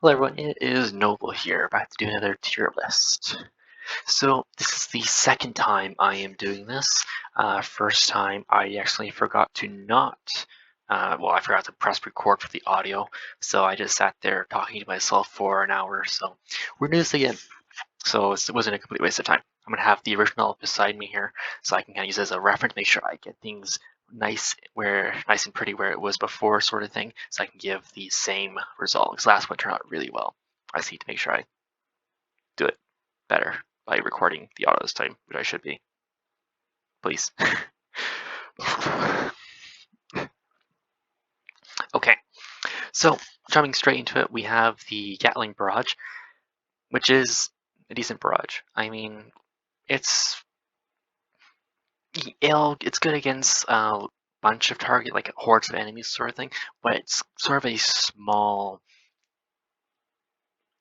Hello everyone, it is Noble here, back to do another tier list. So this is the second time I am doing this. First time I actually forgot to I forgot to press record for the audio, so I just sat there talking to myself for an hour. So we're doing this again. So it wasn't a complete waste of time. I'm gonna have the original beside me here, so I can kind of use it as a reference, make sure I get things nice and pretty where it was before, sort of thing, so I can give the same result. Because last one turned out really well. I just need to make sure I do it better by recording the audio this time, which I should be. Please. Okay, so jumping straight into it, we have the Gatling barrage, which is a decent barrage. I mean, it's good against a bunch of target, like hordes of enemies sort of thing, but it's sort of a small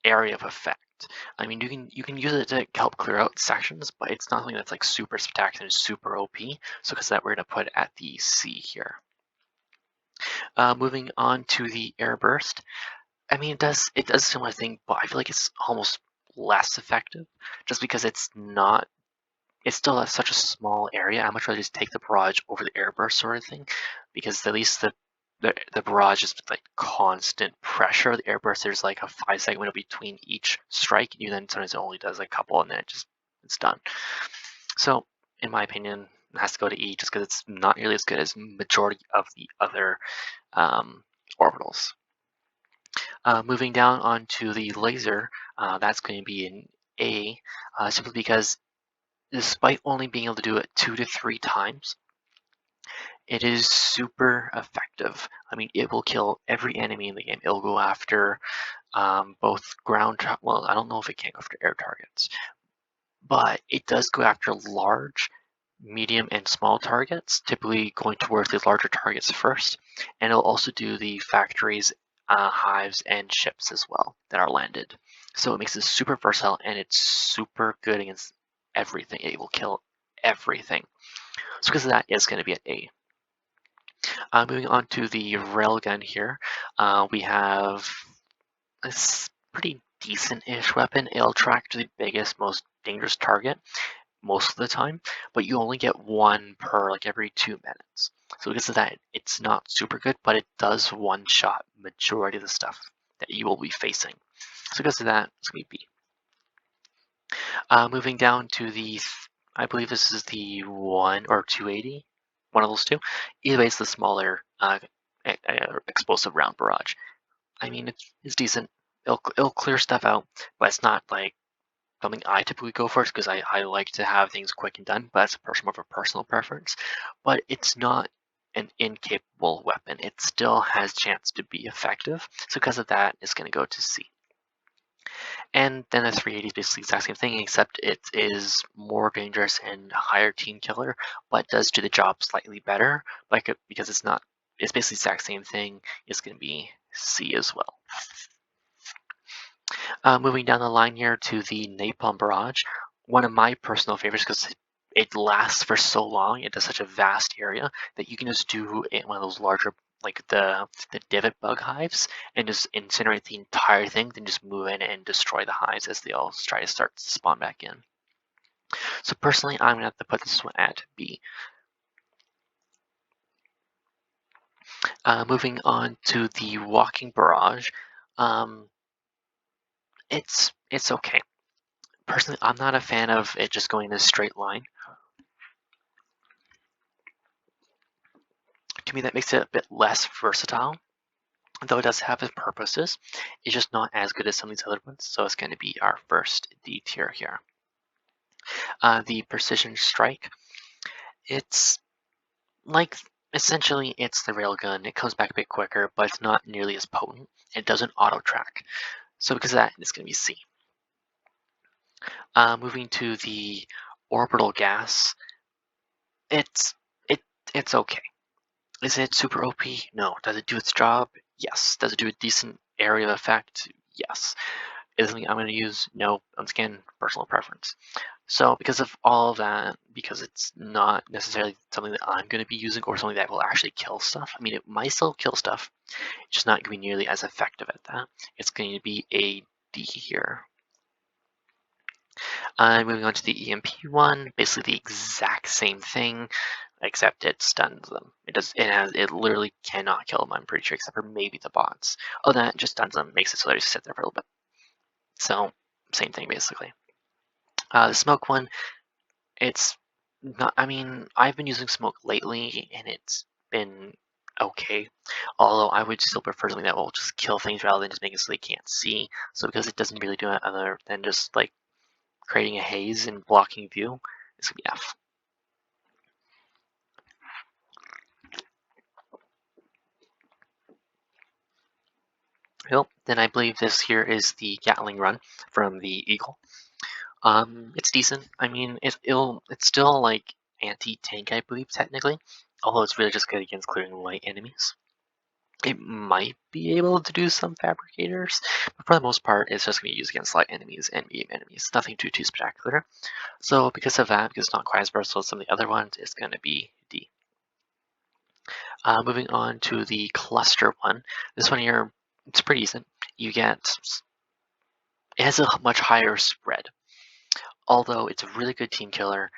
area of effect. I mean, you can use it to help clear out sections, but it's not something that's like super spectacular and super OP. So because of that, we're gonna put it at the C here. Moving on to the air burst. I mean, it does a similar thing, but I feel like it's almost less effective, just because it's still such a small area. I much rather just take the barrage over the air burst sort of thing, because at least the barrage is like constant pressure. The air burst, there's like a 5-second window between each strike. You then sometimes it only does a couple, and then it's done. So in my opinion, it has to go to E, just because it's not nearly as good as majority of the other orbitals. Moving down onto the laser, that's going to be an A, simply because despite only being able to do it 2 to 3 times, it is super effective. I mean, it will kill every enemy in the game. It'll go after both well, I don't know if it can go after air targets, but it does go after large, medium, and small targets, typically going towards the larger targets first. And it'll also do the factories, hives, and ships as well that are landed. So it makes it super versatile, and it's super good against everything. It will kill everything. So because of that, it's going to be an A. Moving on to the railgun here, we have a pretty decent-ish weapon. It'll track to the biggest, most dangerous target most of the time, but you only get one per like every 2 minutes. So because of that, it's not super good, but it does one-shot majority of the stuff that you will be facing. So because of that, it's going to be B. Moving down to the, I believe this is the 1 or 280, one of those two. Either way, it's the smaller explosive round barrage. I mean, it's decent. It'll clear stuff out, but it's not like something I typically go for, because I like to have things quick and done, but that's more of a personal preference. But it's not an incapable weapon. It still has chance to be effective. So because of that, it's going to go to C. And then the 380 is basically the exact same thing, except it is more dangerous and a higher team killer, but does do the job slightly better. Because it's basically the exact same thing. It's going to be C as well. Moving down the line here to the Napalm Barrage, one of my personal favorites, because it lasts for so long. It does such a vast area that you can just do one of those larger, like the divot bug hives, and just incinerate the entire thing, then just move in and destroy the hives as they all try to start to spawn back in. So personally, I'm going to have to put this one at B. Moving on to the Walking Barrage, it's okay. Personally, I'm not a fan of it just going in a straight line. To me, that makes it a bit less versatile, though it does have its purposes. It's just not as good as some of these other ones, so it's going to be our first D tier here. The Precision Strike, it's like, essentially it's the railgun. It comes back a bit quicker, but it's not nearly as potent. It doesn't auto-track. So because of that, it's going to be C. Moving to the Orbital Gas, it's okay. Is it super OP? No. Does it do its job? Yes. Does it do a decent area of effect? Yes. Is it something I'm going to use? No. Once again, personal preference. So because of all of that, because it's not necessarily something that I'm going to be using or something that will actually kill stuff. I mean, it might still kill stuff, it's just not going to be nearly as effective at that. It's going to be a D here. Moving on to the EMP one, basically the exact same thing, except it stuns them. It literally cannot kill them, I'm pretty sure, except for maybe the bots. Oh, that just stuns them, makes it so they just sit there for a little bit. So, same thing basically. The smoke one, it's not, I mean, I've been using smoke lately and it's been okay. Although I would still prefer something that will just kill things rather than just make it so they can't see. So because it doesn't really do it other than just like creating a haze and blocking view, it's gonna be F. Well, then I believe this here is the Gatling run from the Eagle. It's decent. I mean, it's still like anti-tank, I believe, technically. Although it's really just good against clearing light enemies. It might be able to do some fabricators, but for the most part, it's just going to be used against light enemies and medium enemies. Nothing too spectacular. So because of that, because it's not quite as versatile as some of the other ones, it's going to be D. Moving on to the cluster one. This one here, it's pretty decent. It has a much higher spread. Although it's a really good team killer,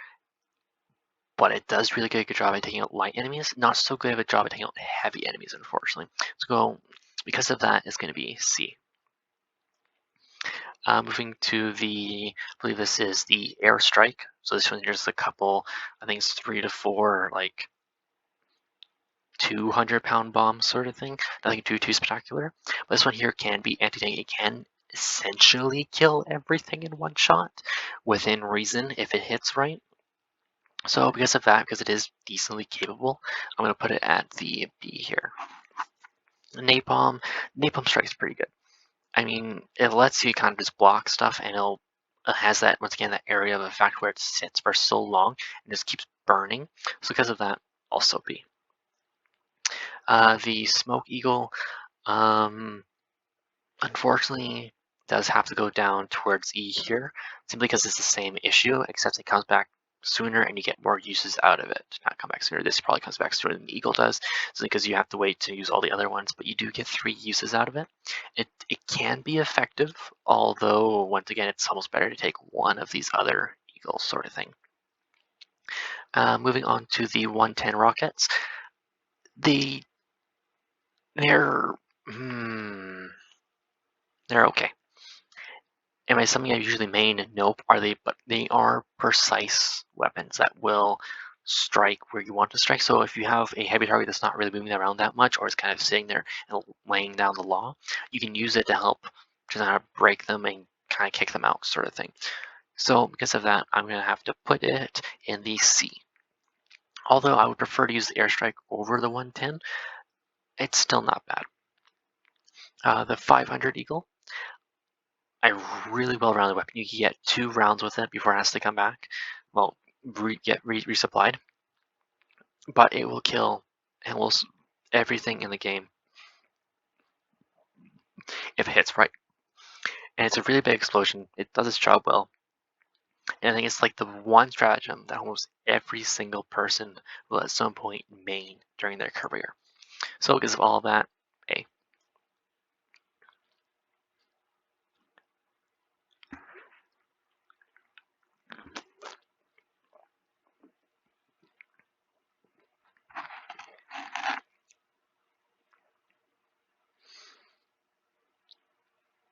but it does really good job at taking out light enemies. Not so good of a job at taking out heavy enemies, unfortunately. So because of that, it's going to be C. Moving to I believe this is the airstrike. So this one here's a couple, I think it's 3 to 4, like 200-pound bombs sort of thing. Nothing too spectacular. But this one here can be anti-tank. It can essentially kill everything in one shot within reason if it hits right. So because of that, because it is decently capable, I'm going to put it at the B here. Napalm strike's pretty good. I mean, it lets you kind of just block stuff, and it has that, once again, that area of effect where it sits for so long and just keeps burning. So because of that, also B. The Smoke Eagle, unfortunately, does have to go down towards E here, simply because it's the same issue, except it comes back sooner and you get more uses out of it. Not come back sooner, this probably comes back sooner than the Eagle does, so because you have to wait to use all the other ones, but you do get 3 uses out of it. It can be effective, although once again, it's almost better to take one of these other Eagles sort of thing. Moving on to the 110 rockets. They're okay. Am I something I usually main? Nope. Are they? But they are precise weapons that will strike where you want to strike. So if you have a heavy target that's not really moving around that much, or is kind of sitting there and laying down the law, you can use it to help to kind of break them and kind of kick them out, sort of thing. So because of that, I'm going to have to put it in the C. Although I would prefer to use the airstrike over the 110, it's still not bad. The 500 Eagle. A really well-rounded weapon. You can get 2 rounds with it before it has to come back. Well, get resupplied. But it will kill almost everything in the game if it hits right. And it's a really big explosion. It does its job well. And I think it's like the one stratagem that almost every single person will at some point main during their career. So because of all of that, A.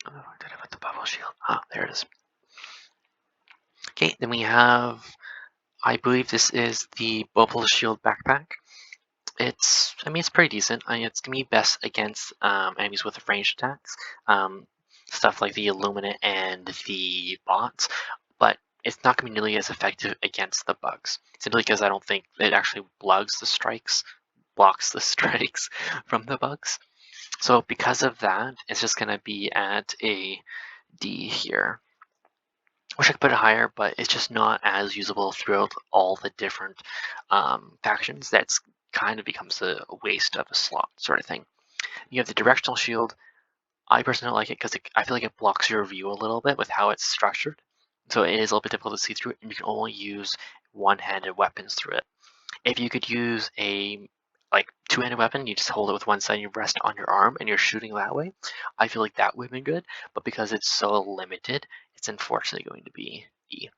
Oh, did I put the bubble shield? Ah, there it is. Okay, then we have, I believe this is the bubble shield backpack. I mean, it's pretty decent. I mean, it's gonna be best against enemies with ranged attacks, stuff like the Illuminate and the bots, but it's not gonna be nearly as effective against the bugs, simply because I don't think it actually blocks the strikes from the bugs. So because of that, it's just gonna be at a D here. Wish I could put it higher, but it's just not as usable throughout all the different factions. That's kind of becomes a waste of a slot sort of thing. You have the directional shield. I personally don't like it because I feel like it blocks your view a little bit with how it's structured. so it is a little bit difficult to see through it, and you can only use one-handed weapons through it. If you could use a two-handed weapon, you just hold it with one side and you rest on your arm and you're shooting that way, I feel like that would have been good, but because it's so limited, it's unfortunately going to be E.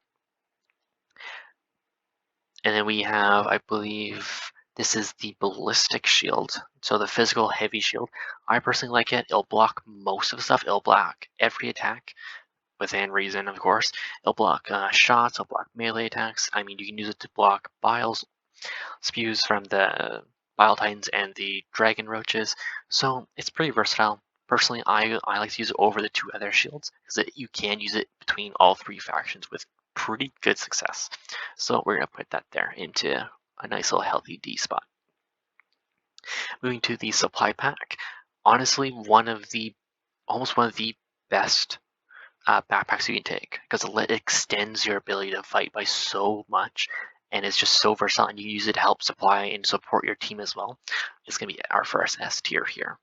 And then we have, I believe, this is the ballistic shield. So the physical heavy shield. I personally like it. It'll block most of the stuff. It'll block every attack within reason, of course. It'll block shots. It'll block melee attacks. I mean, you can use it to block biles, spews from the bile titans and the dragon roaches. So it's pretty versatile. Personally, I like to use it over the two other shields because you can use it between all three factions with pretty good success. So we're going to put that there into a nice little healthy D spot. Moving to the supply pack, honestly, almost one of the best backpacks you can take because it extends your ability to fight by so much, and it's just so versatile, and you use it to help supply and support your team as well. It's going to be our first S tier here.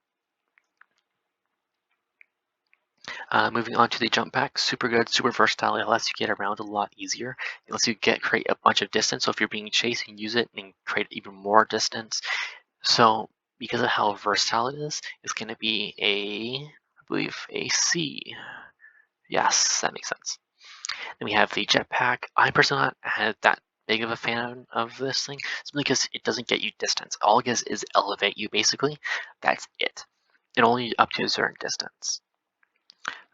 Moving on to the jump pack, super good, super versatile. It lets you get around a lot easier. It lets you create a bunch of distance. So if you're being chased, you can use it and create even more distance. So because of how versatile it is, it's going to be I believe a C. Yes, that makes sense. Then we have the jetpack. I personally not had that big of a fan of this thing, simply because it doesn't get you distance. All it does is elevate you, basically. That's it. And only up to a certain distance.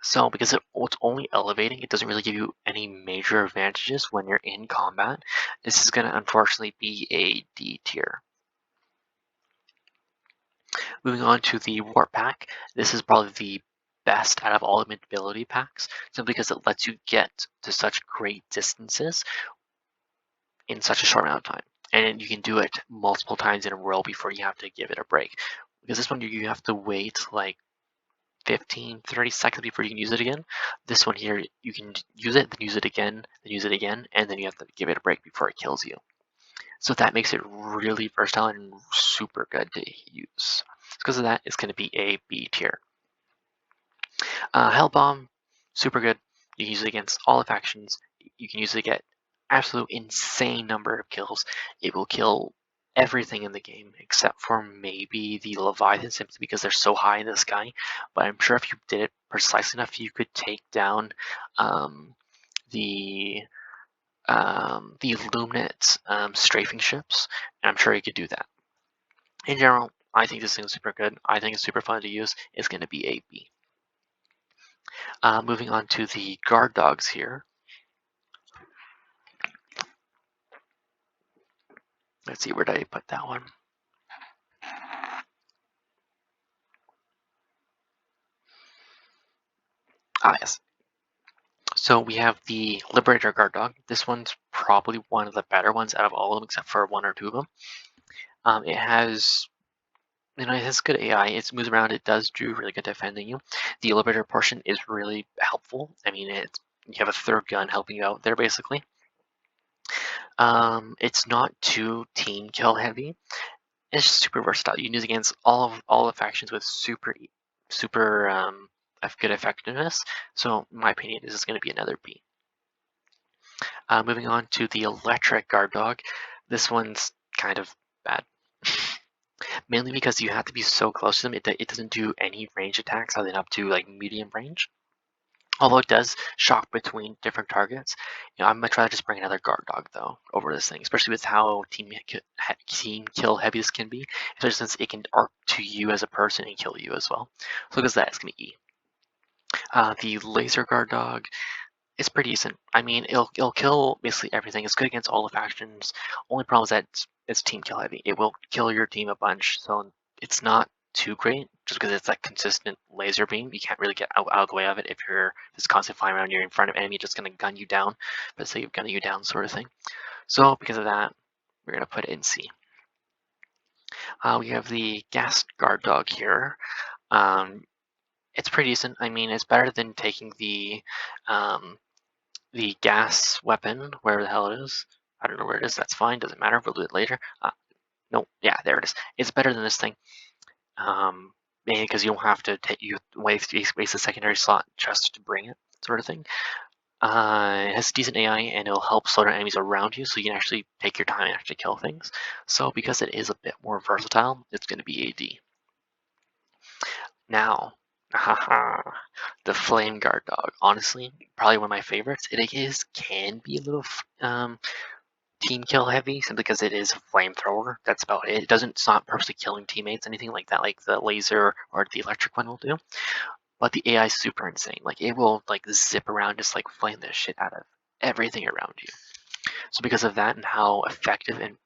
So because it's only elevating, it doesn't really give you any major advantages when you're in combat. This is going to unfortunately be a D tier. Moving on to the warp pack, this is probably the best out of all the ability packs, simply because it lets you get to such great distances in such a short amount of time. And you can do it multiple times in a row before you have to give it a break. Because this one you have to wait like 15, 30 seconds before you can use it again. This one here, you can use it, then use it again, then use it again, and then you have to give it a break before it kills you. So that makes it really versatile and super good to use. Because of that, it's going to be a B tier. Hell Bomb, super good. You can use it against all the factions. You can use it to get absolute insane number of kills. It will kill everything in the game except for maybe the Leviathan, simply because they're so high in the sky. But I'm sure if you did it precisely enough, you could take down the Illuminate strafing ships, and I'm sure you could do that. In general, I think this thing is super good. I think it's super fun to use. It's going to be a B. Moving on to the guard dogs here. Let's see, where did I put that one? Yes. So we have the Liberator guard dog. This one's probably one of the better ones out of all of them, except for one or two of them. It has it has good AI. It moves around. It does do really good defending you. The Liberator portion is really helpful. I mean, you have a third gun helping you out there, basically. It's not too team kill heavy. It's just super versatile. You can use it against all the factions with super good effectiveness. So in my opinion, this is going to be another B. Moving on to the electric guard dog. This one's kind of bad. Mainly because you have to be so close to them. It doesn't do any range attacks other than up to like medium range. Although it does shock between different targets. I'd much rather just bring another guard dog though over this thing, especially with how team kill heavy this can be, especially since it can arc to you as a person and kill you as well. So because that, it's gonna be E. The laser guard dog is pretty decent. I mean, it'll kill basically everything. It's good against all the factions. Only problem is that it's team kill heavy. It will kill your team a bunch, so it's not too great just because it's that consistent laser beam. You can't really get out of the way of it if you're just constantly flying around. You're in front of enemy, just gonna gun you down, but say you're gunning you down, sort of thing. So because of that, we're gonna put it in C. We have the gas guard dog here. It's pretty decent. I mean, it's better than taking the gas weapon, wherever the hell it is. I don't know where it is. That's fine. Doesn't matter. We'll do it later. No, yeah, there it is. It's better than this thing. Mainly because you don't have to waste a secondary slot just to bring it, sort of thing. It has decent AI, and it'll help slow down enemies around you, so you can actually take your time and actually kill things. So because it is a bit more versatile, it's going to be AD. Now, haha, the Flame Guard dog. Honestly, probably one of my favorites. Can be a little team kill heavy, simply because it is a flamethrower. That's about it. It's not purposely killing teammates, anything like that, like the laser or the electric one will do. But the AI is super insane. Like it will like zip around, just like flame the shit out of everything around you. So because of that and how effective and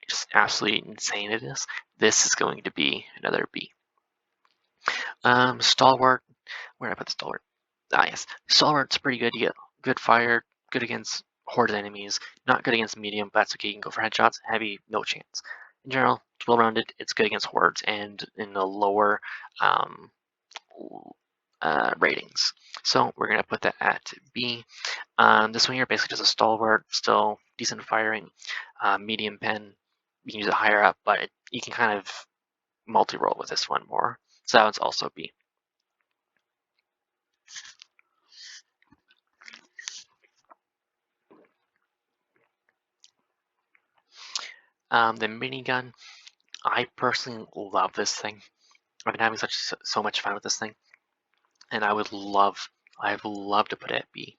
just absolutely insane it is, this is going to be another B. Stalwart. Where did I put the Stalwart? Ah, yes. Stalwart's pretty good. You get good fire, good against horde enemies, not good against medium, but that's okay. You can go for headshots. Heavy, no chance. In general, it's well-rounded. It's good against hordes and in the lower um, ratings. So we're going to put that at B. This one here basically just a Stalwart, still decent firing, medium pen. You can use it higher up, but you can kind of multi-roll with this one more. So that one's also B. The minigun, I personally love this thing. I've been having so much fun with this thing, and I'd love to put it at B.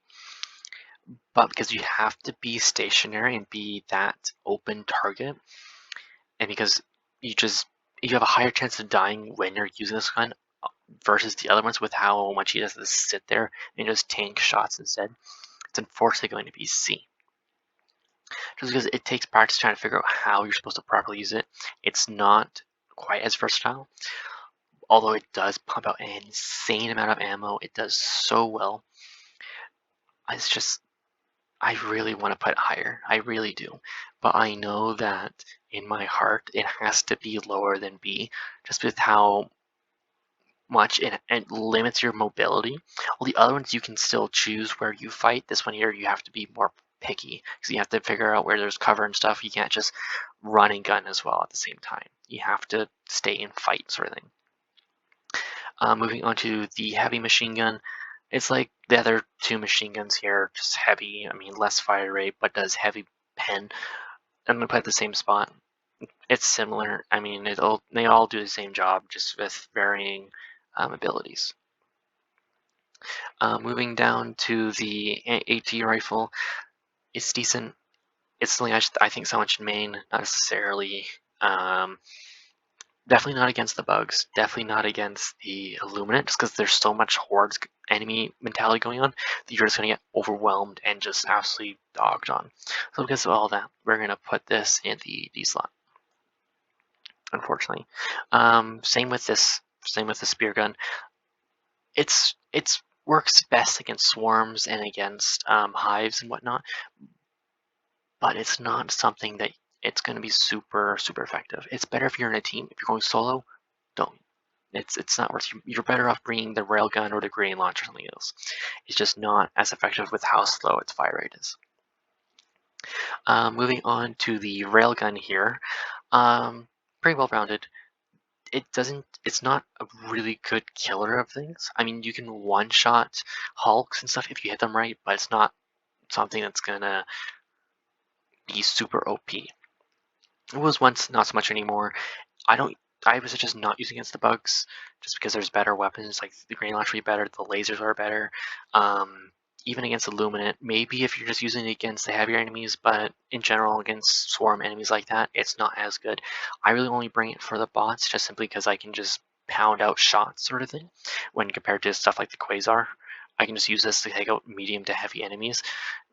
But because you have to be stationary and be that open target, and because you have a higher chance of dying when you're using this gun versus the other ones with how much he does to sit there and just tank shots instead, it's unfortunately going to be C. Just because it takes practice trying to figure out how you're supposed to properly use it. It's not quite as versatile, although it does pump out an insane amount of ammo. It does so well. It's just, I really want to put it higher. I really do. But I know that in my heart, it has to be lower than B, just with how much it limits your mobility. Well, the other ones you can still choose where you fight. This one here, you have to be more picky because you have to figure out where there's cover and stuff. You can't just run and gun as well at the same time. You have to stay and fight, sort of thing. Moving on to the heavy machine gun. It's like the other two machine guns here, just heavy. I mean, less fire rate, but does heavy pen. I'm gonna put it at the same spot. It's similar. I mean, they all do the same job, just with varying abilities. Moving down to the AT rifle, it's decent. It's something I think someone should main, not necessarily. Definitely not against the bugs. Definitely not against the Illuminate, just because there's so much hordes enemy mentality going on that you're just going to get overwhelmed and just absolutely dogged on. So because of all that, we're going to put this in the D slot, unfortunately. Same with this. Same with the spear gun. It's works best against swarms and against hives and whatnot, but it's not something that it's going to be super effective. It's better if you're in a team. If you're going solo, don't. It's not worth. You're better off bringing the railgun or the grenade launcher or something else. It's just not as effective with how slow its fire rate is. Moving on to the railgun here, pretty well rounded. It's not a really good killer of things. I mean, you can one shot hulks and stuff if you hit them right, but it's not something that's gonna be super OP. It was once, not so much anymore. I was just not using against the bugs, just because there's better weapons, like the grenade launcher would be better, the lasers are better. Even against Illuminate, maybe if you're just using it against the heavier enemies, but in general against swarm enemies like that, it's not as good. I really only bring it for the bots, just simply because I can just pound out shots, sort of thing, when compared to stuff like the Quasar. I can just use this to take out medium to heavy enemies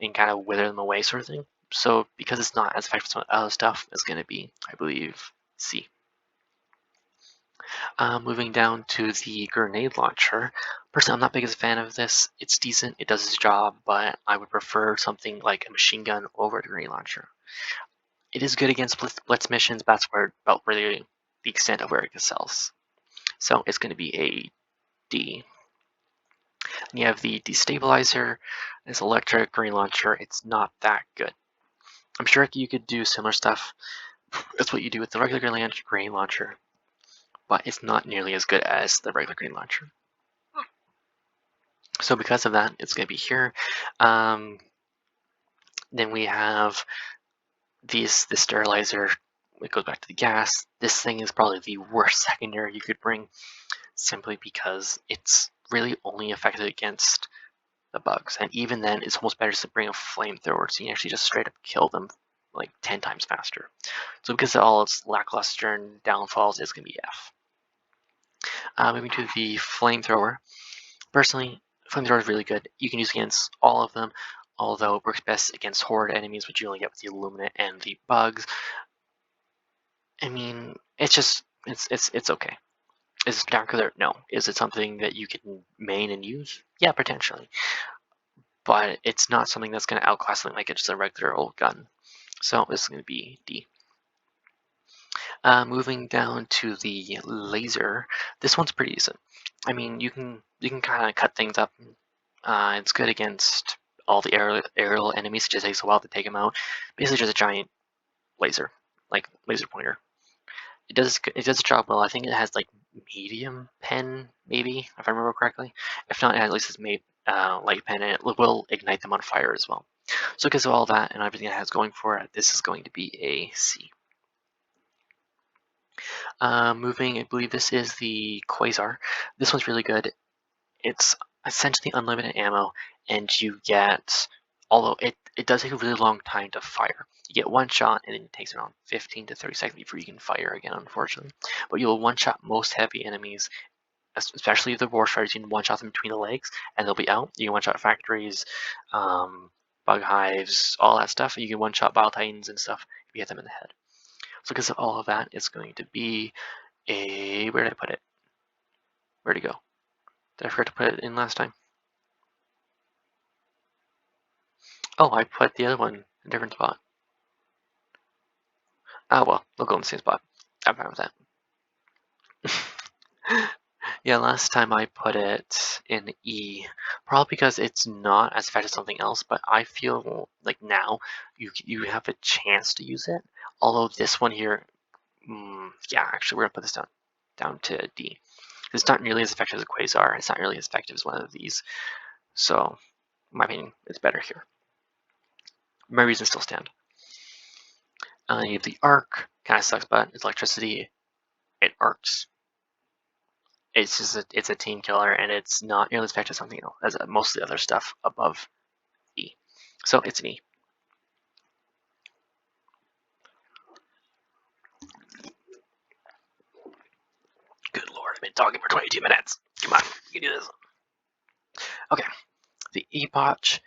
and kind of wither them away, sort of thing. So because it's not as effective as some other stuff, it's going to be, I believe, C. Moving down to the grenade launcher. Personally, I'm not big as a fan of this. It's decent, it does its job, but I would prefer something like a machine gun over the grenade launcher. It is good against blitz missions, but that's about really the extent of where it excels. So it's going to be a D. And you have the destabilizer, this electric grenade launcher. It's not that good. I'm sure you could do similar stuff. That's what you do with the regular grenade launcher, but it's not nearly as good as the regular grenade launcher. So because of that, it's going to be here. Then we have the sterilizer. It goes back to the gas. This thing is probably the worst secondary you could bring, simply because it's really only effective against the bugs, and even then, it's almost better to bring a flamethrower, so you can actually just straight up kill them like 10 times faster. So because of all its lackluster and downfalls, it's going to be F. Moving to the flamethrower. Personally, flamethrower is really good. You can use against all of them, although it works best against horde enemies, which you only get with the Illuminate and the bugs. I mean, it's just it's okay. Is it spectacular? No. Is it something that you can main and use? Yeah, potentially. But it's not something that's going to outclass something like just a regular old gun. So this is going to be D. Moving down to the laser, this one's pretty decent. I mean, you can kind of cut things up. It's good against all the aerial enemies. It just takes a while to take them out. Basically, just a giant laser, like laser pointer. It does its job well. I think it has like medium pen, maybe if I remember correctly. If not, at least it's made light pen, and it will ignite them on fire as well. So because of all that and everything it has going for it, this is going to be a C. Moving, I believe this is the Quasar. This one's really good. It's essentially unlimited ammo, and you get, although it does take a really long time to fire. You get one shot, and it takes around 15 to 30 seconds before you can fire again, unfortunately. But you'll one-shot most heavy enemies, especially the war fighters. You can one-shot them between the legs, and they'll be out. You can one-shot factories, bug hives, all that stuff. You can one-shot Bile Titans and stuff if you hit them in the head. So because of all of that, it's going to be a, where did I put it? Where'd it go? Did I forget to put it in last time? Oh, I put the other one in a different spot. Ah, well, they'll go in the same spot. I'm fine with that. Yeah, last time I put it in E, probably because it's not as effective as something else, but I feel like now you have a chance to use it. Although this one here, yeah, actually we're gonna put this down to D. It's not nearly as effective as a Quasar. It's not nearly as effective as one of these. So, in my opinion, it's better here. My reasons still stand. You have the arc, kind of sucks, but it's electricity. It arcs. It's just it's a team killer, and it's not nearly as effective as something else as most of the other stuff above E. So it's an E. Good lord, I've been talking for 22 minutes. Come on, you can do this. Okay, the Epoch.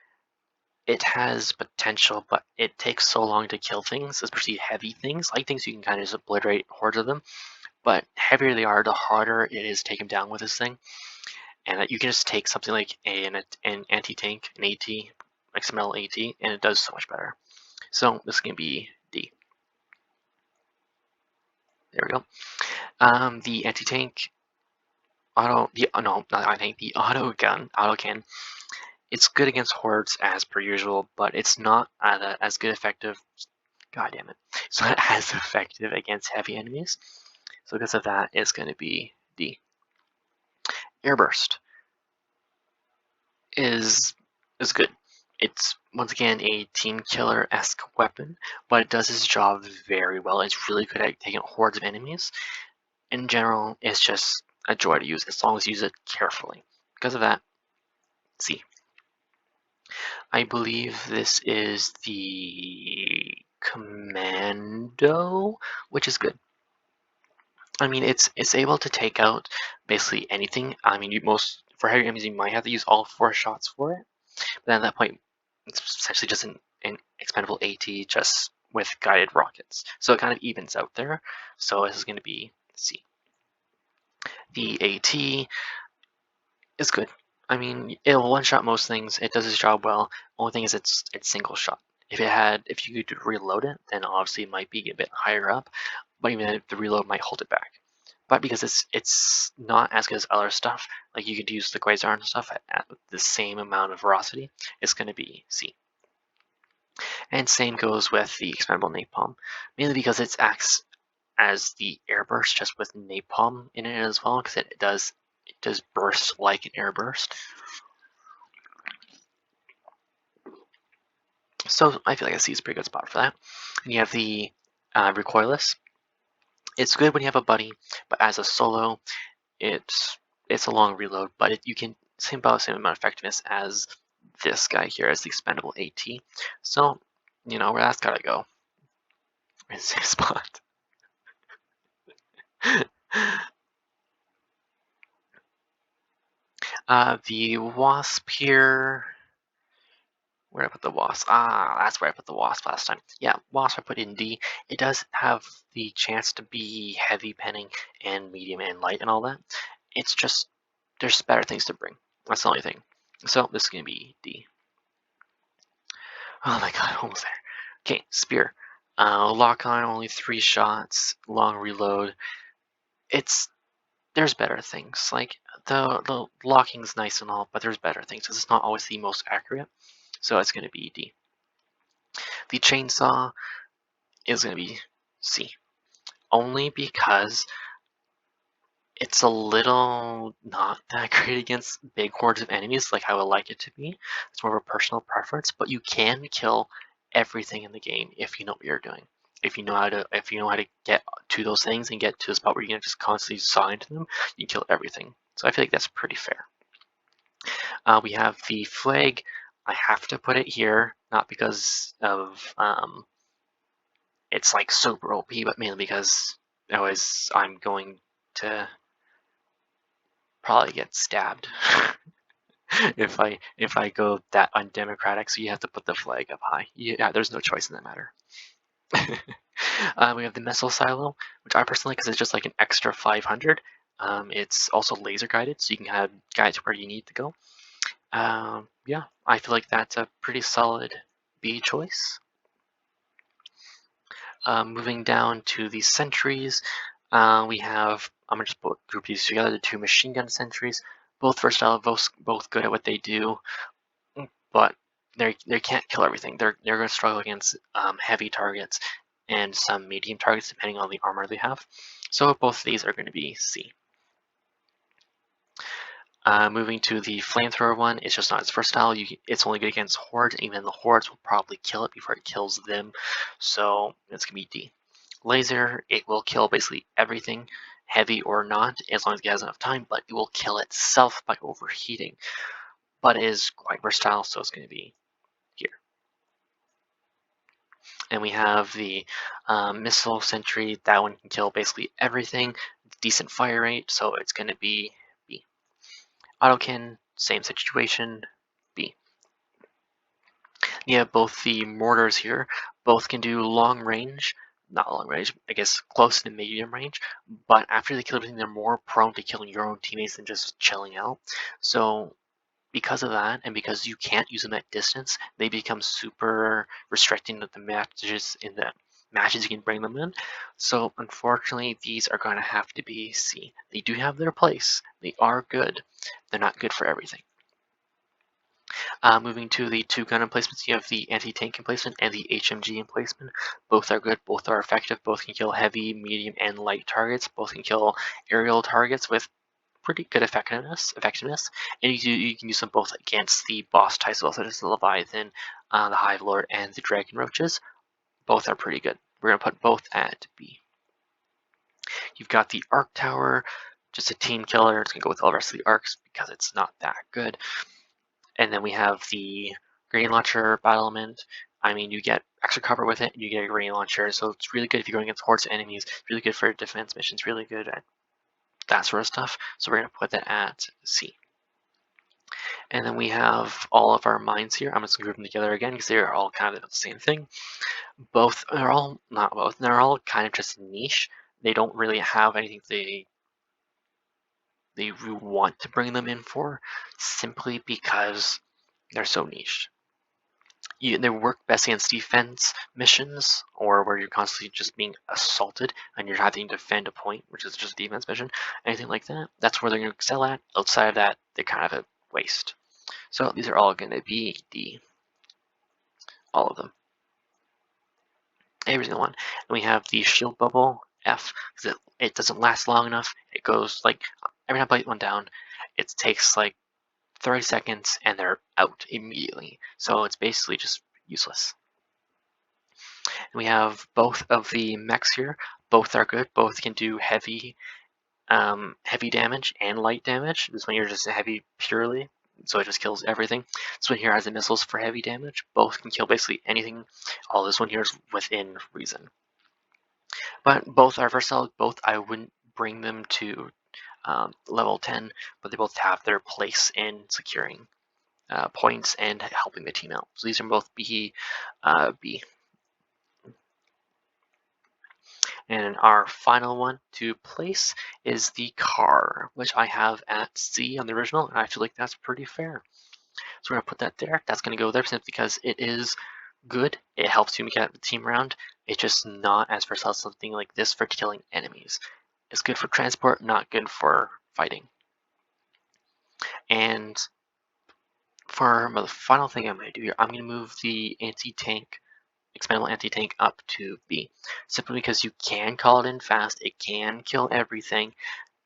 It has potential, but it takes so long to kill things, especially heavy things. Like things you can kind of just obliterate hordes of them. But heavier they are, the harder it is to take them down with this thing. And you can just take something like an anti-tank, an AT, XML AT, and it does so much better. So this is going to be D. There we go. The anti-tank auto, the no, not anti-tank, the auto can. It's good against hordes as per usual, but it's not as good effective. God damn it! It's not as effective against heavy enemies. So because of that, it's going to be D. Airburst is good. It's once again a team killer-esque weapon, but it does its job very well. It's really good at taking out hordes of enemies. In general, it's just a joy to use as long as you use it carefully. Because of that, C. I believe this is the Commando, which is good. I mean, it's able to take out basically anything. I mean, for heavy enemies, you might have to use all 4 shots for it. But then at that point, it's essentially just an expendable AT just with guided rockets. So it kind of evens out there. So this is going to be C. The AT is good. I mean, it'll one-shot most things. It does its job well. Only thing is it's single shot. If you could reload it, then obviously it might be a bit higher up. But even then, the reload might hold it back. But because it's not as good as other stuff, like you could use the Quasar and stuff at the same amount of velocity, it's going to be C. And same goes with the expendable napalm, mainly because it acts as the airburst just with napalm in it as well, because it does burst like an airburst. So I feel like a C is a pretty good spot for that. And you have the recoilless. It's good when you have a buddy, but as a solo, it's a long reload. But you can about the same amount of effectiveness as this guy here, as the expendable AT. So you know where that's gotta go. In the same spot. The wasp here. Where did I put the wasp? Ah, that's where I put the wasp last time. Yeah, wasp I put in D. It does have the chance to be heavy penning and medium and light and all that. It's just, there's better things to bring. That's the only thing. So this is going to be D. Oh my god, almost there. Okay, spear. Lock on, only 3 shots, long reload. There's better things. Like, the locking's nice and all, but there's better things. It's not always the most accurate. So it's going to be D. The chainsaw is going to be C. Only because it's a little not that great against big hordes of enemies like I would like it to be. It's more of a personal preference, but you can kill everything in the game if you know what you're doing. If you know how to get to those things and get to the spot where you can just constantly saw into them, you can kill everything. So I feel like that's pretty fair. We have the flag. I have to put it here, not because of it's like super OP, but mainly because I'm going to probably get stabbed if I go that undemocratic. So you have to put the flag up high. Yeah, there's no choice in that matter. We have the missile silo, which I personally, because it's just like an extra 500. It's also laser guided, so you can have guide to where you need to go. Yeah, I feel like that's a pretty solid B choice. Moving down to the sentries, we have, I'm going to just group these together, the 2 machine gun sentries, both versatile, both good at what they do, but they can't kill everything. They're going to struggle against heavy targets and some medium targets depending on the armor they have. So both of these are going to be C. Moving to the flamethrower one, it's just not as versatile. It's only good against hordes, and even the hordes will probably kill it before it kills them. So it's going to be D. Laser, it will kill basically everything, heavy or not, as long as it has enough time, but it will kill itself by overheating. But it is quite versatile, so it's going to be here. And we have the missile sentry. That one can kill basically everything. Decent fire rate, so it's going to be B. Autokin, same situation, B. You have both the mortars here. Both can do long range, not long range, I guess close to medium range. But after they kill everything, they're more prone to killing your own teammates than just chilling out. So because of that, and because you can't use them at distance, they become super restricting to the matches you can bring them in. So unfortunately, these are going to have to be C. They do have their place. They are good. They're not good for everything. Moving to the 2 gun emplacements, you have the anti-tank emplacement and the HMG emplacement. Both are good, both are effective, both can kill heavy, medium, and light targets. Both can kill aerial targets with pretty good effectiveness, and you can use them both against the boss types, also just the Leviathan, the Hive Lord, and the Dragon Roaches. Both are pretty good. We're going to put both at B. You've got the Arc Tower, just a team killer. It's going to go with all the rest of the arcs because it's not that good. And then we have the grenade launcher battlement. I mean, you get extra cover with it, and you get a grenade launcher, so it's really good if you're going against hordes of enemies. Really good for defense missions. Really good at that sort of stuff. So we're going to put that at C. And then we have all of our mines here. I'm just going to group them together again because they're all kind of the same thing. They're all kind of just niche. They don't really have anything they want to bring them in for, simply because they're so niche. They work best against defense missions, or where you're constantly just being assaulted and you're having to defend a point, which is just a defense mission, anything like that. That's where they're going to excel at. Outside of that, they're kind of a waste. So these are all going to be D. All of them. Every single one. And we have the shield bubble, F, because it doesn't last long enough. It goes like, every time I put one down, it takes like 30 seconds and they're out immediately. So it's basically just useless. And we have both of the mechs here. Both are good. Both can do heavy damage and light damage. This one here is just heavy purely, so it just kills everything. This one here has the missiles for heavy damage. Both can kill basically anything. All this one here is within reason. But both are versatile. Both I wouldn't bring them to level 10, but they both have their place in securing points and helping the team out. So these are both B. And our final one to place is the car, which I have at C on the original, and I feel like that's pretty fair. So we're going to put that there. That's going to go there simply because it is good. It helps you get the team around. It's just not as versatile as something like this for killing enemies. It's good for transport, not good for fighting. And for the final thing I'm going to do here, I'm going to move the anti-tank, expendable anti-tank up to B. Simply because you can call it in fast, it can kill everything.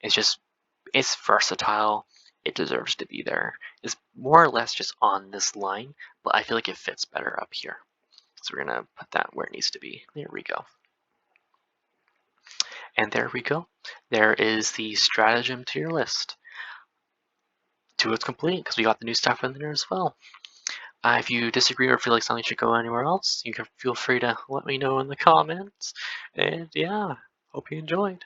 It's versatile. It deserves to be there. It's more or less just on this line, but I feel like it fits better up here. So we're gonna put that where it needs to be. There we go. And there we go. There is the stratagem tier list. To its complete, because we got the new stuff in there as well. If you disagree or feel like something should go anywhere else, you can feel free to let me know in the comments. And yeah, hope you enjoyed.